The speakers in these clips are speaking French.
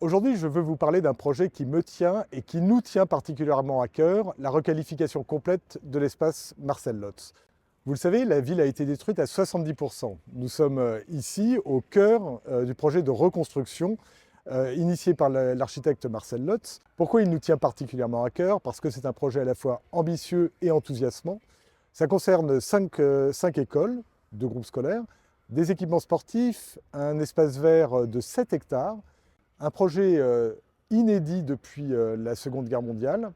Aujourd'hui, je veux vous parler d'un projet qui me tient et qui nous tient particulièrement à cœur, la requalification complète de l'espace Marcel Lotz. Vous le savez, la ville a été détruite à 70%. Nous sommes ici au cœur du projet de reconstruction initié par l'architecte Marcel Lotz. Pourquoi il nous tient particulièrement à cœur? Parce que c'est un projet à la fois ambitieux et enthousiasmant. Ça concerne cinq écoles de groupes scolaires, des équipements sportifs, un espace vert de 7 hectares, un projet inédit depuis la Seconde Guerre mondiale,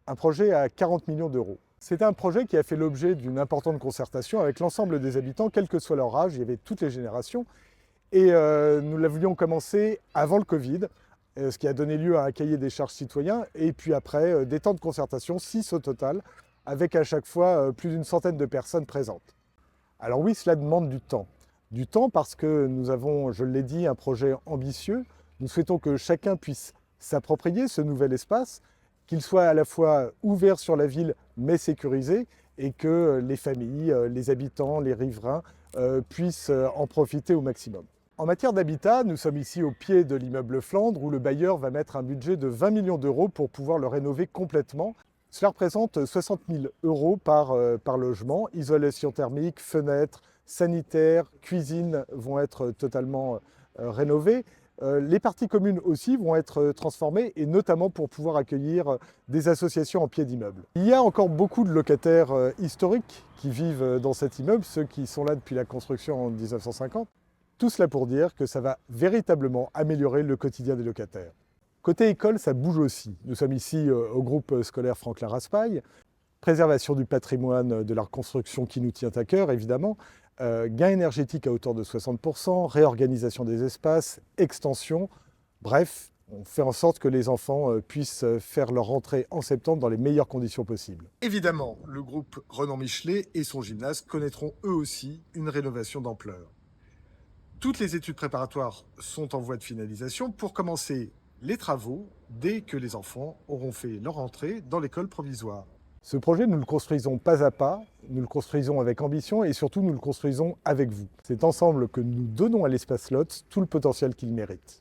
un projet à 40 millions d'euros. C'est un projet qui a fait l'objet d'une importante concertation avec l'ensemble des habitants, quel que soit leur âge, il y avait toutes les générations. Et nous l'avions commencé avant le Covid, ce qui a donné lieu à un cahier des charges citoyens, et puis après des temps de concertation, 6 au total, avec à chaque fois plus d'une centaine de personnes présentes. Alors oui, cela demande du temps. Du temps parce que nous avons, je l'ai dit, un projet ambitieux. Nous souhaitons que chacun puisse s'approprier ce nouvel espace, qu'il soit à la fois ouvert sur la ville mais sécurisé et que les familles, les habitants, les riverains puissent en profiter au maximum. En matière d'habitat, nous sommes ici au pied de l'immeuble Flandre où le bailleur va mettre un budget de 20 millions d'euros pour pouvoir le rénover complètement. Cela représente 60 000 euros par logement. Isolation thermique, fenêtres, sanitaires, cuisine vont être totalement rénovées. Les parties communes aussi vont être transformées et notamment pour pouvoir accueillir des associations en pied d'immeuble. Il y a encore beaucoup de locataires historiques qui vivent dans cet immeuble, ceux qui sont là depuis la construction en 1950. Tout cela pour dire que ça va véritablement améliorer le quotidien des locataires. Côté école, ça bouge aussi. Nous sommes ici au groupe scolaire Franklin Raspail. Préservation du patrimoine de la reconstruction qui nous tient à cœur, évidemment. Gain énergétique à hauteur de 60%, réorganisation des espaces, extension. Bref, on fait en sorte que les enfants puissent faire leur rentrée en septembre dans les meilleures conditions possibles. Évidemment, le groupe Renan Michelet et son gymnase connaîtront eux aussi une rénovation d'ampleur. Toutes les études préparatoires sont en voie de finalisation pour commencer les travaux dès que les enfants auront fait leur entrée dans l'école provisoire. Ce projet, nous le construisons pas à pas, nous le construisons avec ambition et surtout nous le construisons avec vous. C'est ensemble que nous donnons à l'espace Lotz tout le potentiel qu'il mérite.